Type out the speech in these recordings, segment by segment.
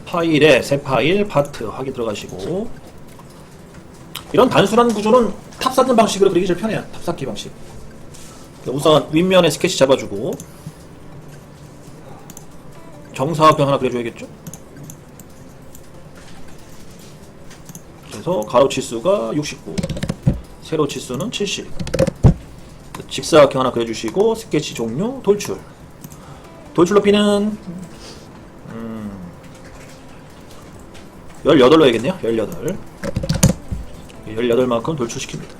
파일에 새 파일 파트 확인 들어가시고, 이런 단순한 구조는 탑 쌓는 방식으로 그리기 제일 편해요. 탑 쌓기 방식. 우선 윗면에 스케치 잡아주고 정사각형 하나 그려줘야겠죠. 그래서 가로 치수가 69, 세로 치수는 70. 직사각형 하나 그려주시고 스케치 종료, 돌출. 돌출 높이는 18로 해야겠네요. 18. 18만큼 돌출시킵니다.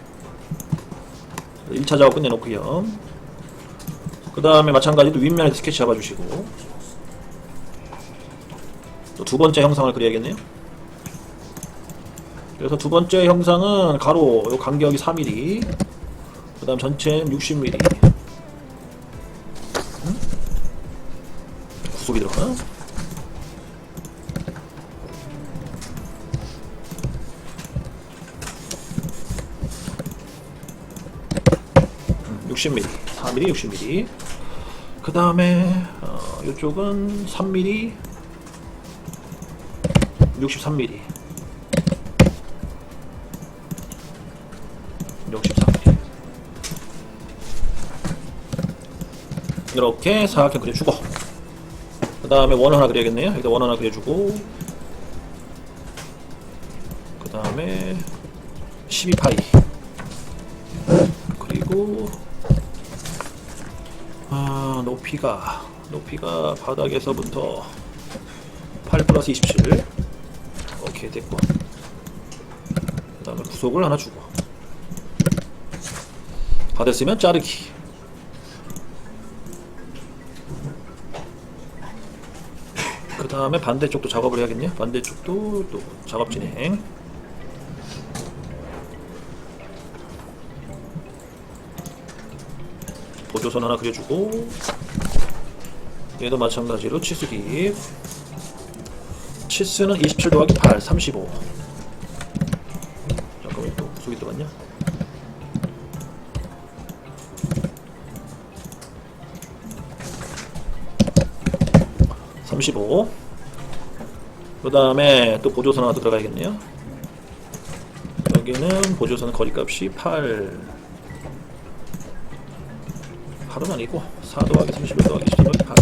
1차 작업 끝내놓고요. 그 다음에 마찬가지로 윗면에 스케치 잡아주시고 또 두 번째 형상을 그려야겠네요. 그래서 두 번째 형상은 가로 요 간격이 4mm, 그 다음 전체는 60mm. 구속이 들어가. 60mm, 4mm, 60mm. 그 다음에 이쪽은 3mm, 63mm, 63mm. 이렇게 사각형 그려주고, 그 다음에 원 하나 그려야겠네요. 여기다 원 하나 그려주고, 그 다음에 12파이, 그리고 높이가 바닥에서부터 8 플러스 27. 오케이, 됐고. 그 다음에 구속을 하나 주고, 다 됐으면 자르기. 그 다음에 반대쪽도 작업을 해야겠네요. 반대쪽도 또 작업 진행. 보조선 하나 그려주고, 얘도 마찬가지로 치수기. 치수는 27 더하기 8, 35. 잠깐만, 또 구속이 들어갔냐? 그 다음에 또 보조선 하나 더 들어가야겠네요. 여기는 보조선 거리값이 8은 아니고 4 더하기 31 더하기 17 더하기 8,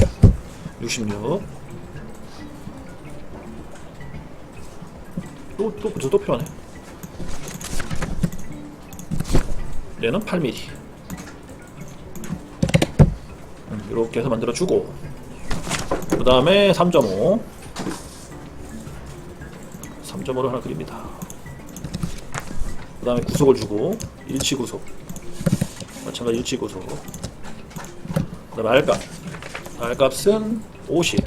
66. 또 필요하네. 얘는 8mm. 이렇게 해서 만들어주고, 그 다음에 3.5 3.5를 하나 그립니다. 그 다음에 구속을 주고, 일치 구속, 마찬가지 일치 구속. 그 다음에 알값은 50.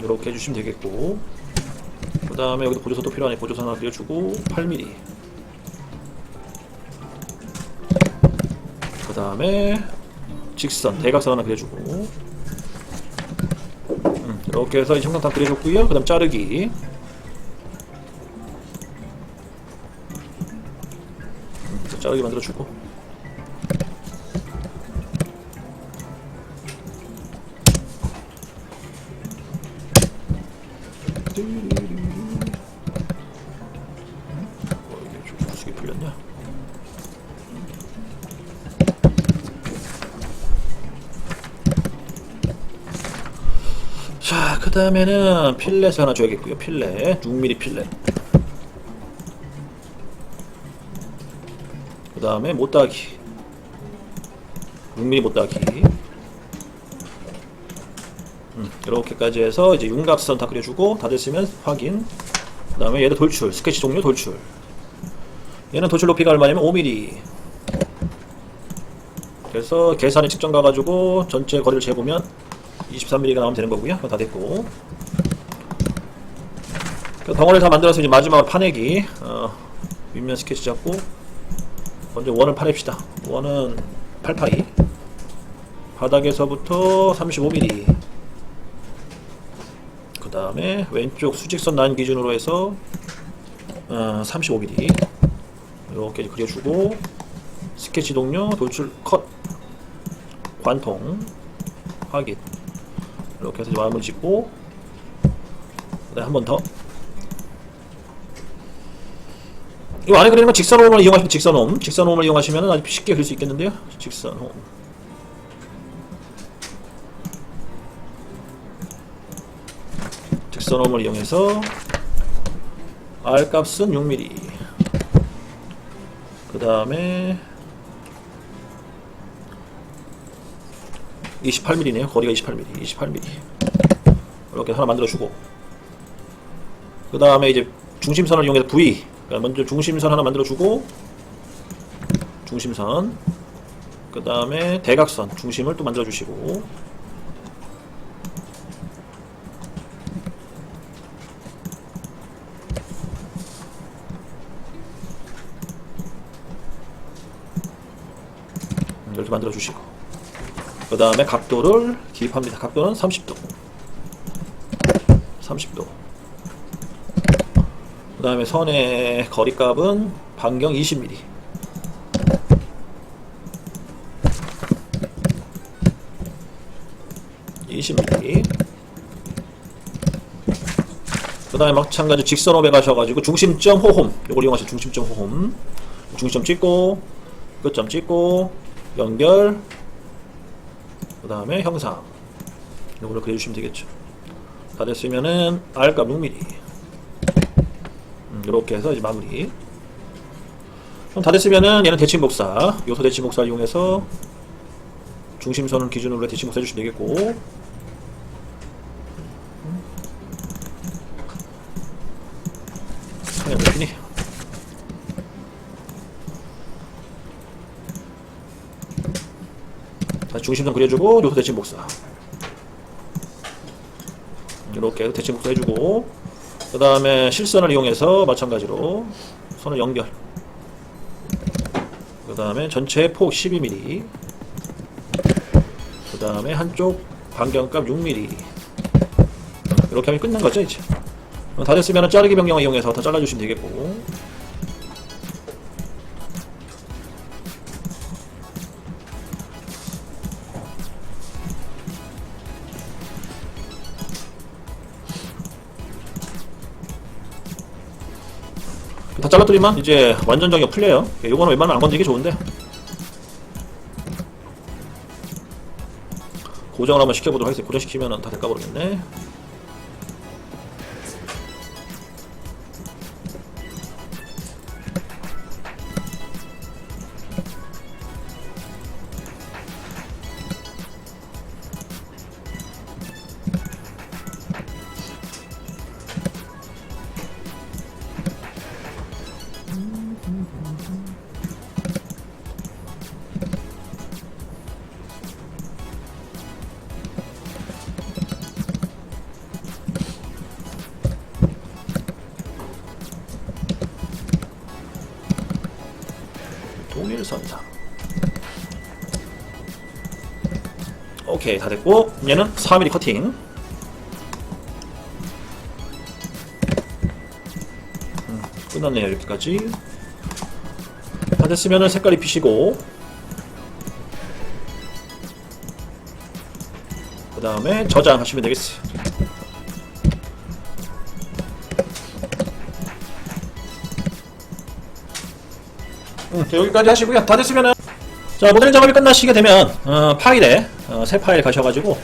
이렇게 해주시면 되겠고, 그 다음에 여기도 보조선도 필요하네. 보조선 하나 그려주고 8mm. 그 다음에 직선, 대각선 하나 그려주고, 이렇게 해서 이 형상 다 그려줬고요. 그 다음 자르기. 자르기 만들어주고, 이게 좀 구석이 풀렸냐? 자, 그 다음에는 필렛을 하나 줘야겠고요. 필렛, 6mm 필렛. 그 다음에 못따기, 6mm 못따기. 이렇게까지 해서 이제 윤곽선 다 그려주고, 다 됐으면 확인. 그 다음에 얘도 돌출, 스케치 종료 돌출. 얘는 돌출 높이가 얼마냐면 5mm. 그래서 계산에 측정 가가지고 전체 거리를 재보면 23mm가 나오면 되는 거고요. 다 됐고, 그 덩어리를 다 만들어서 이제 마지막으로 파내기. 윗면 스케치 잡고 먼저 원을 파냅시다. 원은 8파이, 바닥에서부터 35mm. 그 다음에 왼쪽 수직선 라인 기준으로 해서 35mm. 이렇게 그려주고, 스케치 동료, 돌출 컷, 관통 확인. 이렇게 해서 마음을 짓고, 그다음에 한 번 더. 이 안에 그리는 건 직선홈을 이용하시면 직선홈을 이용하시면 아주 쉽게 그릴 수 있겠는데요. 직선홈. 직선홈을 이용해서 R 값은 6mm. 그 다음에 28mm네요. 거리가 28mm. 이렇게 하나 만들어주고, 그 다음에 이제 중심선을 이용해서 V. 그러니까 먼저 중심선 하나 만들어주고, 중심선. 그 다음에 대각선 중심을 또 만들어주시고, 이렇게 만들어주시고, 그 다음에 각도를 기입합니다. 각도는 30도. 그 다음에 선의 거리값은 반경 20mm. 그 다음에 마찬가지 직선홈에 가셔가지고 중심점 호홈, 이걸 이용하시면 중심점 호홈. 중심점 찍고, 끝점 찍고, 연결, 그 다음에 형상. 이거를 그려주시면 되겠죠. 다 됐으면은 R값 6mm. 이렇게 해서 이제 마무리. 그럼 다 됐으면은 얘는 대칭복사, 요소 대칭복사를 이용해서 중심선을 기준으로 대칭복사 해주시면 되겠고, 그냥 다시 중심선 그려주고 요소 대칭복사. 이렇게 대칭복사 해주고, 그 다음에 실선을 이용해서 마찬가지로 선을 연결. 그 다음에 전체 폭 12mm. 그 다음에 한쪽 반경값 6mm. 이렇게 하면 끝난 거죠, 이제. 다 됐으면 자르기 변경을 이용해서 다 잘라주시면 되겠고. 다 잘라드리면 이제 완전 정리가 풀려요. 요거는 웬만하면 안 건드리기 좋은데, 고정을 한번 시켜보도록 하겠습니다. 고정시키면 다 될까 모르겠네. 동일선상. 오케이, 다 됐고, 얘는 4mm 커팅. 끝났네요. 여기까지 다 됐으면은 색깔 입히시고, 그 다음에 저장하시면 되겠어요. 여기까지 하시고요. 다 됐으면은, 자, 모델 작업이 끝나시게 되면 파일에 새 파일 가셔가지고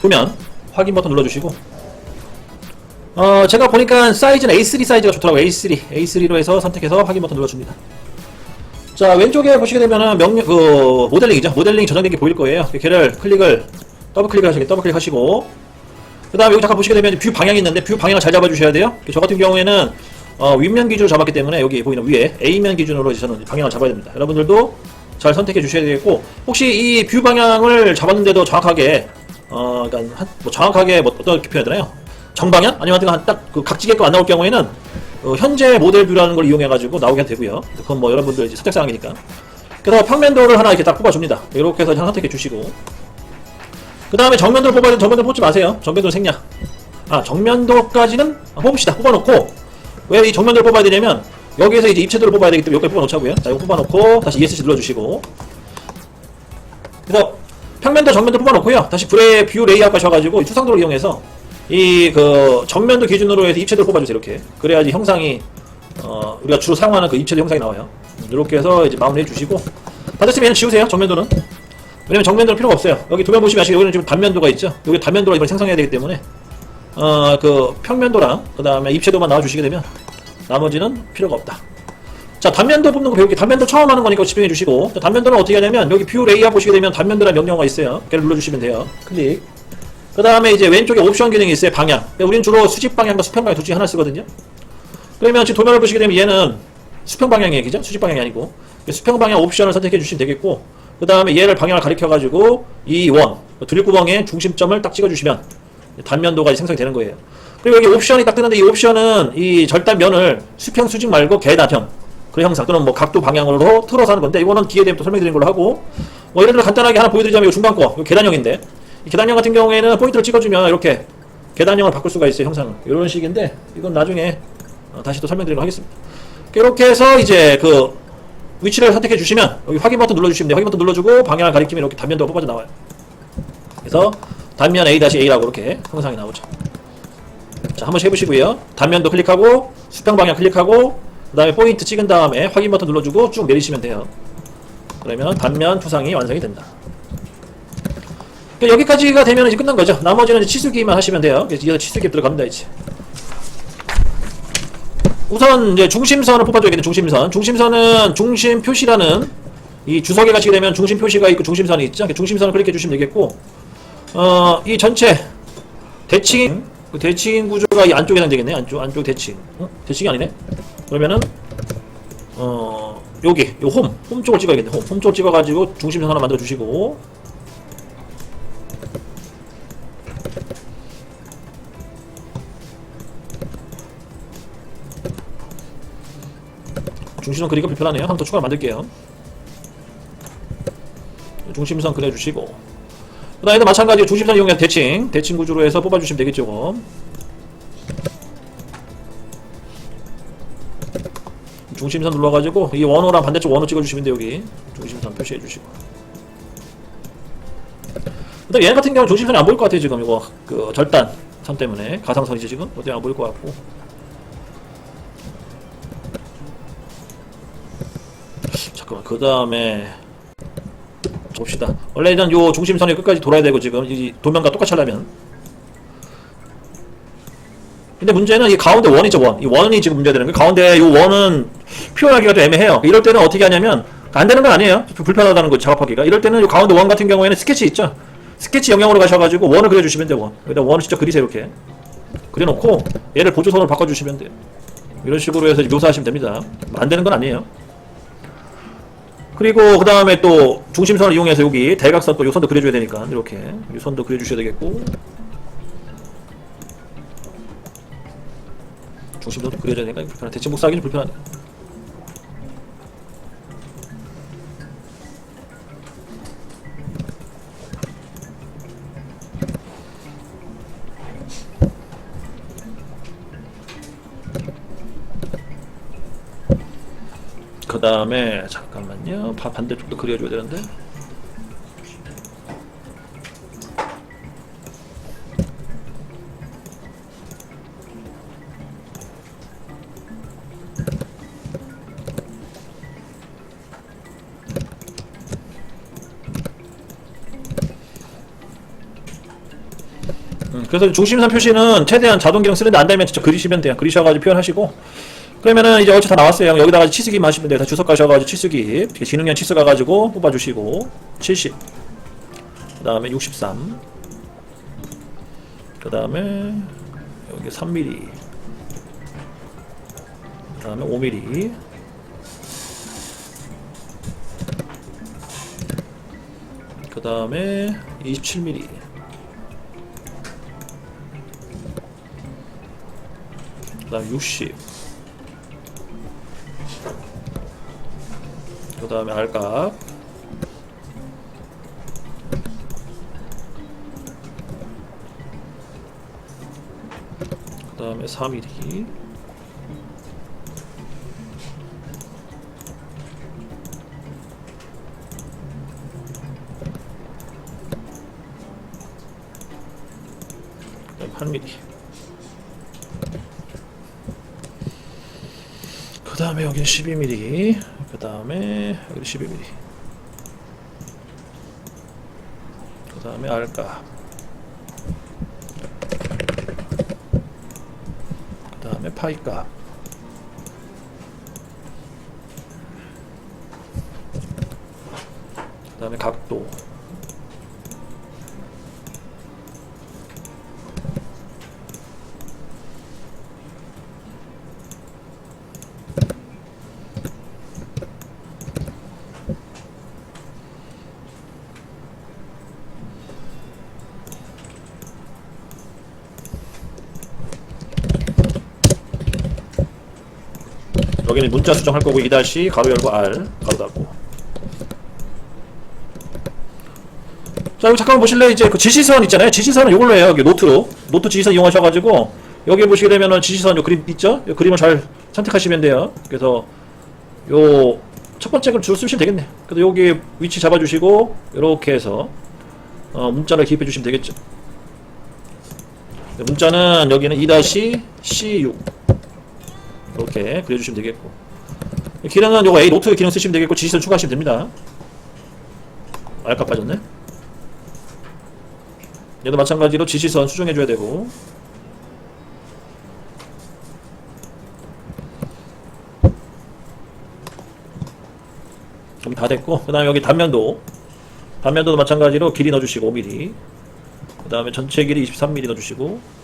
보면 확인 버튼 눌러주시고, 제가 보니까 사이즈는 A3 사이즈가 좋더라고요. A3로 해서 선택해서 확인 버튼 눌러줍니다. 자, 왼쪽에 보시게 되면은 모델링이죠. 모델링 저장된 게 보일 거예요. 걔를 더블 클릭하시고, 그 다음에 여기 잠깐 보시게 되면 뷰 방향이 있는데, 뷰 방향을 잘 잡아주셔야 돼요. 저 같은 경우에는 윗면 기준으로 잡았기 때문에 여기 보이는 위에 A면 기준으로 저는 방향을 잡아야 됩니다. 여러분들도 잘 선택해 주셔야 되겠고, 혹시 이 뷰 방향을 잡았는데도 정확하게 그러니까 정확하게 어떻게 표현해야 되나요? 정방향? 아니면 딱 그 각지게끔 안 나올 경우에는 현재 모델 뷰라는 걸 이용해가지고 나오게 되고요. 그건 뭐 여러분들 이제 선택사항이니까. 그래서 평면도를 하나 이렇게 딱 뽑아줍니다. 이렇게 해서 선택해 주시고, 그 다음에 정면도를 뽑아야 되는 정면도 뽑지 마세요. 정면도 생략. 정면도까지는 뽑읍시다. 뽑아놓고, 왜 이 정면도를 뽑아야 되냐면 여기에서 이제 입체도를 뽑아야 되기 때문에 여기까지 뽑아놓자고요. 자, 이거 뽑아놓고 다시 ESC 눌러주시고, 그래서 평면도 정면도 뽑아놓고요. 다시 뷰 레이아웃 가셔가지고 추상도를 이용해서 이 그 정면도 기준으로 해서 입체도를 뽑아주세요. 이렇게 그래야지 형상이 우리가 주로 사용하는 그 입체도 형상이 나와요. 이렇게 해서 이제 마무리 해주시고 다 됐으면 얘는 지우세요. 정면도는. 왜냐면 정면도는 필요가 없어요. 여기 도면 보시면 아시죠? 여기는 지금 단면도가 있죠. 여기 단면도가 이걸 생성해야 되기 때문에 그 평면도랑 그 다음에 입체도만 나와주시게 되면 나머지는 필요가 없다. 자, 단면도 뽑는 거 배울게. 단면도 처음 하는 거니까 집중해 주시고. 단면도는 어떻게 하냐면 여기 뷰 레이아웃 보시게 되면 단면도라는 명령어가 있어요. 걔를 눌러주시면 돼요. 클릭. 그 다음에 이제 왼쪽에 옵션 기능이 있어요. 방향. 우리는 주로 수직 방향과 수평 방향 둘 중에 하나 쓰거든요. 그러면 지금 도면을 보시게 되면 얘는 수평 방향 얘기죠. 수직 방향이 아니고. 수평 방향 옵션을 선택해 주시면 되겠고. 그 다음에 얘를 방향을 가리켜 가지고 이 원, 드릴구멍에 중심점을 딱 찍어 주시면 단면도가 생성이 되는 거예요. 그리고 여기 옵션이 딱 뜨는데 이 옵션은 이 절단면을 수평 수직 말고 계단형 그런 형상 또는 뭐 각도 방향으로 틀어서 하는 건데 이거는 뒤에 되면 또 설명드리는 걸로 하고 뭐 예를 들어 간단하게 하나 보여드리자면 이거 중간 거 이거 계단형인데 이 계단형 같은 경우에는 포인트를 찍어주면 이렇게 계단형을 바꿀 수가 있어요. 형상을 이런 식인데 이건 나중에 다시 또 설명드리도록 하겠습니다. 이렇게 해서 이제 그 위치를 선택해 주시면 여기 확인 버튼 눌러주시면 돼요. 확인 버튼 눌러주고 방향을 가리키면 이렇게 단면도가 뽑아져 나와요. 그래서 단면 A-A라고 이렇게 형상이 나오죠. 자, 한번 해보시고요. 단면도 클릭하고 수평 방향 클릭하고 그 다음에 포인트 찍은 다음에 확인 버튼 눌러주고 쭉 내리시면 돼요. 그러면 단면 투상이 완성이 된다. 그러니까 여기까지가 되면 이제 끝난 거죠. 나머지는 이제 치수기만 하시면 돼요. 이제 치수기 들어갑니다. 이제 우선 이제 중심선을 뽑아줘야겠네. 중심선. 중심선은 중심 표시라는 이 주석에 가시게 되면 중심 표시가 있고 중심선이 있죠. 중심선을 클릭해 주시면 되겠고 이 전체 대칭 그 대칭 구조가 이 안쪽에 해당되겠네. 안쪽 대칭. 대칭이 아니네. 그러면은 여기 요 홈 쪽을 찍어야겠네. 홈 쪽을 찍어가지고 중심선 하나 만들어 주시고 중심선 그리기가 불편하네요. 하나 더 추가로 만들게요. 중심선 그려주시고 그 다음에도 마찬가지로 중심선 이용해서 대칭 구조로 해서 뽑아주시면 되겠죠. 중심선 눌러가지고 이 원호랑 반대쪽 원호 찍어주시면 돼요. 여기 중심선 표시해주시고 그 다음 얘 같은 경우는 중심선이 안 보일 것 같아요. 지금 이거 그 절단선 때문에 가상선이지 지금 어때요? 안 보일 것 같고 잠깐만 그 다음에 봅시다. 원래는 요 중심선이 끝까지 돌아야 되고 지금 이 도면과 똑같이 하려면 근데 문제는 이 가운데 원이죠. 이 원이 지금 문제되는 거예요. 가운데 요 원은 표현하기가 좀 애매해요. 이럴 때는 어떻게 하냐면 안 되는 건 아니에요. 불편하다는 거 작업하기가. 이럴 때는 요 가운데 원 같은 경우에는 스케치 있죠. 스케치 영역으로 가셔가지고 원을 그려주시면 돼요. 여기다 원을 직접 그리세요. 이렇게 그려놓고 얘를 보조선으로 바꿔주시면 돼요. 이런 식으로 해서 묘사하시면 됩니다. 안 되는 건 아니에요. 그리고 그 다음에 또 중심선을 이용해서 여기 대각선 또 요 선도 그려줘야 되니까 이렇게 이 선도 그려주셔야 되겠고 중심선도 그려줘야 되니까 불편하네. 대칭 복사하기는 불편하네. 그 다음에 잠깐만요. 반대쪽도 그려줘야 되는데 그래서 중심선 표시는 최대한 자동 기능 쓰는데 안 되면 진짜 그리시면 돼요. 그리셔가지고 표현하시고 그러면은 이제 어째 다 나왔어요. 여기다가 치수기 하시면 돼요. 다 주석 가셔가지고 치수기 지능형 치수 가가지고 뽑아주시고 70 그 다음에 63 그 다음에 여기 3mm 그 다음에 5mm 그 다음에 27mm 그 다음에 60 그 다음에 알값 그 다음에 4mm 8mm. 그 다음에 여기는 12mm. 그 다음에 여기 12mm. 그 다음에 R값. 그 다음에 파이값. 그 다음에 각도. 여기는 문자 수정할 거고 2- 가로 열고 R 가로 닫고. 자, 여기 잠깐만 보실래요? 이제 그 지시선 있잖아요. 지시선은 이걸로 해요. 여기 노트로 노트 지시선 이용하셔가지고 여기 보시게 되면은 지시선 요 그림 있죠? 요 그림을 잘 선택하시면 돼요. 그래서 요 첫 번째 걸 주로 쓰시면 되겠네. 그래서 여기 위치 잡아주시고 이렇게 해서 문자를 기입해 주시면 되겠죠. 문자는 여기는 2-C6 이렇게 그려주시면 되겠고, 기능은 요거 A 노트 기능 쓰시면 되겠고 지시선 추가하시면 됩니다. 알값 빠졌네. 얘도 마찬가지로 지시선 수정해줘야 되고, 여기 다 됐고, 그 다음에 여기 단면도도 마찬가지로 길이 넣어주시고 5mm, 그 다음에 전체 길이 23mm 넣어주시고,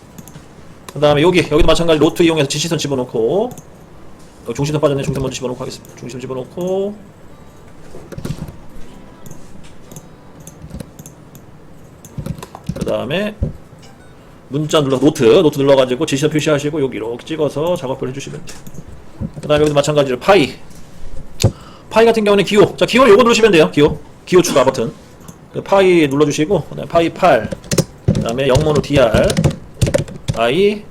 그 다음에 여기도 마찬가지 로트 이용해서 지시선 집어넣고, 중심선 빠졌네. 중심선 먼저 집어넣고 하겠습니다. 중심 집어넣고, 그 다음에 문자 노트 눌러가지고 지시선 표시하시고 여기 이렇게 찍어서 작업을 해주시면 돼요. 그 다음에 여기도 마찬가지로 파이 같은 경우는 기호. 자, 기호는 요거 누르시면 돼요. 기호 추가 버튼. 파이 눌러주시고, 그 다음에 파이 8, 그 다음에 영문으로 DR IL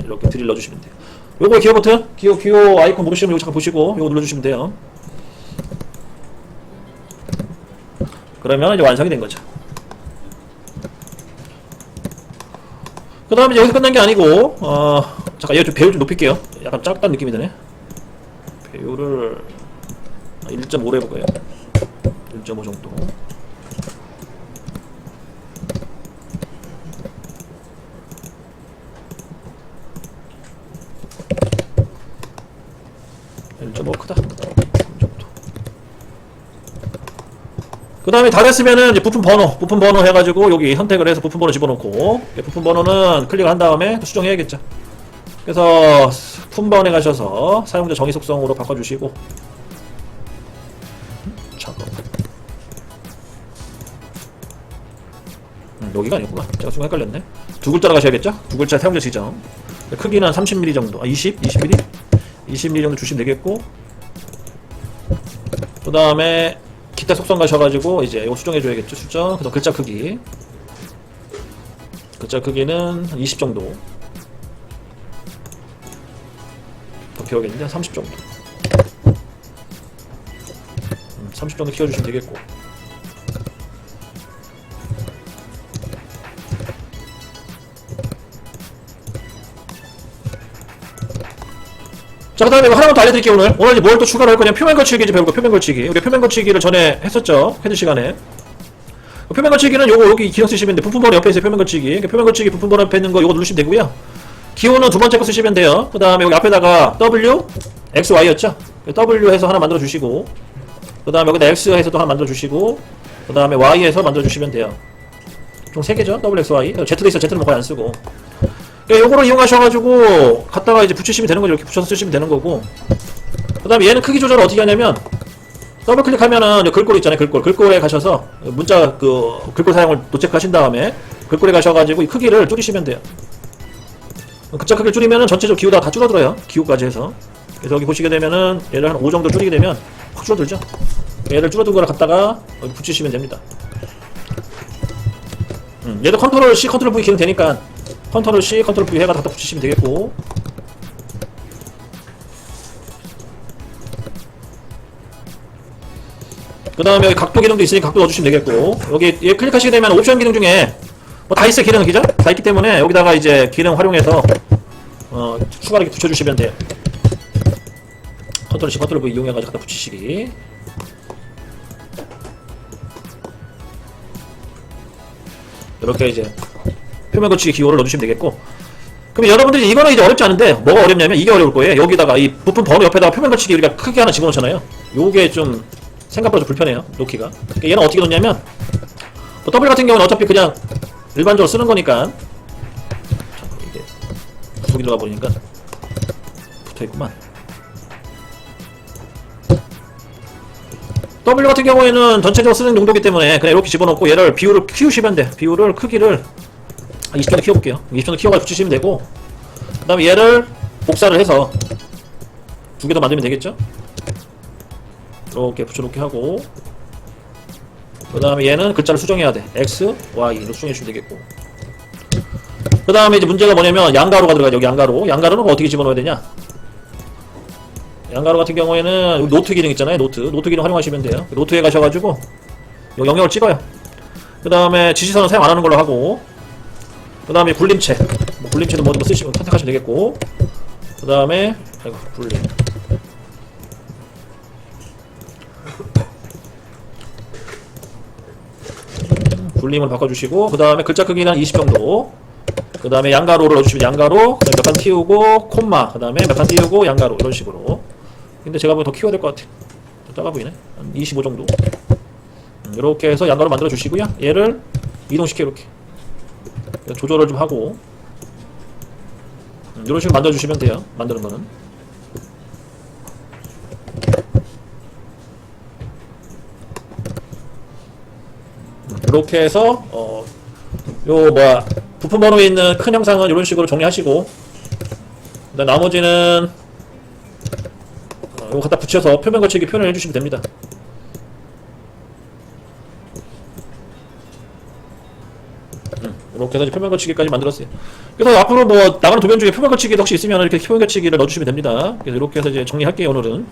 이렇게 드릴 넣어주시면 돼요. 요거 기호 버튼, 기호 아이콘 모르시면 요거 잠깐 보시고 요거 눌러주시면 돼요. 그러면 이제 완성이 된 거죠. 그 다음에 여기서 끝난 게 아니고, 잠깐 얘 좀 배율 좀 높일게요. 약간 작다는 느낌이 드네. 배율을 1.5로 해볼까요? 1.5 정도. 좀 크다. 그 다음에 다 됐으면은 이제 부품 번호 해가지고 여기 선택을 해서 부품 번호 집어넣고, 부품 번호는 클릭을 한 다음에 수정해야겠죠. 그래서 품번에 가셔서 사용자 정의 속성으로 바꿔주시고, 잠깐만. 여기가 아니구나. 제가 순간 헷갈렸네. 두 글자로 가셔야겠죠? 두 글자 사용자 지정. 크기는 30mm 정도, 20mm? 20mm 정도 주시면 되겠고, 그 다음에 기타 속성 가셔가지고 이제 이거 수정해줘야겠죠. 수정. 그 다음 글자 크기는 20 정도. 더 키워야겠는데 30 정도. 30 정도 키워주시면 되겠고. 자, 그 다음에 이거 하나만 더 알려드릴게요. 오늘 이제 뭘 또 추가로 할 거냐면 표면 걸치기 이제 배울 거. 표면 걸치기. 우리 표면 걸치기를 전에 했었죠. 헤드 시간에. 표면 걸치기는 요거 여기 기능 쓰시면 돼. 부품 번호 옆에 있어요. 표면 걸치기. 표면 걸치기 부품 번호 옆에 있는 거 요거 누르시면 되고요. 기호는 두 번째 거 쓰시면 돼요. 그 다음에 여기 앞에다가 W, X, Y였죠. W 해서 하나 만들어 주시고, 그 다음에 여기다 X 해서 또 하나 만들어 주시고, 그 다음에 Y 해서 만들어 주시면 돼요. 총 3개죠. W, X, Y. Z도 있어. Z는 뭐 거의 안 쓰고. 요거를 이용하셔가지고 갖다가 이제 붙이시면 되는 거죠. 이렇게 붙여서 쓰시면 되는 거고. 그 다음에 얘는 크기 조절을 어떻게 하냐면, 더블 클릭하면은 글꼴 있잖아요. 글꼴에 가셔서 문자 글꼴 사용을 노체크하신 다음에 글꼴에 가셔가지고 이 크기를 줄이시면 돼요. 글자 크기를 줄이면은 전체적으로 기호 다 줄어들어요. 기호까지 해서. 그래서 여기 보시게 되면은 얘를 한 5 정도 줄이게 되면 확 줄어들죠. 얘를 줄어든 거를 갖다가 여기 붙이시면 됩니다. 얘도 컨트롤 C, 컨트롤 V 기능 되니까 컨트롤 C, 컨트롤 V 해가 갖다 붙이시면 되겠고. 그 다음에 여기 각도 기능도 있으니 각도 넣어주시면 되겠고, 여기 얘 클릭하시게 되면 옵션 기능 중에 뭐 다 있어요. 기능은, 그죠? 다 있기 때문에 여기다가 이제 기능 활용해서 추가로 이렇게 붙여주시면 돼요. 컨트롤 C, 컨트롤 V 이용해가지고 갖다 붙이시기. 이렇게 이제 표면 거치기 기호를 넣어주시면 되겠고. 그럼 여러분들이 이거는 이제 어렵지 않은데 뭐가 어렵냐면 이게 어려울 거예요. 여기다가 이 부품 번호 옆에다가 표면 거치기 우리가 크게 하나 집어넣잖아요. 요게 좀 생각보다 좀 불편해요. 놓기가. 그러니까 얘는 어떻게 놓냐면 뭐 더블 같은 경우는 어차피 그냥 일반적으로 쓰는 거니까. 참, 이게 구속이 들어가 버리니까 붙어있구만. W 같은 경우에는 전체적으로 쓰는 용도이기 때문에 그냥 이렇게 집어넣고 얘를 비율을 키우시면 돼. 비율을 크기를 20 정도 키워볼게요. 20 정도 키워가지고 붙이시면 되고, 그 다음에 얘를 복사를 해서 두 개 더 만들면 되겠죠? 이렇게 붙여놓게 하고, 그 다음에 얘는 글자를 수정해야 돼. X, Y로 수정해주시면 되겠고, 그 다음에 이제 문제가 뭐냐면 양가로가 들어가죠. 여기 양가로. 양가로는 어떻게 집어넣어야 되냐? 양가로 같은 경우에는 여기 노트 기능 있잖아요. 노트 기능 활용하시면 돼요. 노트에 가셔가지고 여기 영역을 찍어요. 그 다음에 지시선은 사용 안하는 걸로 하고, 그 다음에 굴림체, 뭐 굴림체도 뭐 쓰시면 선택하시면 되겠고, 그 다음에 아이고 굴림, 굴림을 바꿔주시고, 그 다음에 글자 크기는 한 20 정도, 그 다음에 양가로를 넣어주시면 양가로, 몇 칸 띄우고 콤마, 그 다음에 몇 칸 띄우고 양가로, 이런 식으로. 근데 제가 보기엔 더 키워야 될 것 같아. 좀 작아 보이네. 한 25 정도. 이렇게 해서 양가로 만들어 주시고요. 얘를 이동시켜 이렇게 조절을 좀 하고, 이런 식으로 만들어 주시면 돼요. 만드는 거는. 이렇게 해서 요 뭐야 부품 번호에 있는 큰 형상은 이런 식으로 정리하시고, 그다음 나머지는 이거 갖다 붙여서 표면 거치기 표현을 해주시면 됩니다. 이렇게 해서 이제 표면 거치기까지 만들었어요. 그래서 앞으로 뭐 나가는 도면 중에 표면 거치기도 혹시 있으면 이렇게 표면 거치기를 넣어주시면 됩니다. 그래서 이렇게 해서 이제 정리할게요, 오늘은.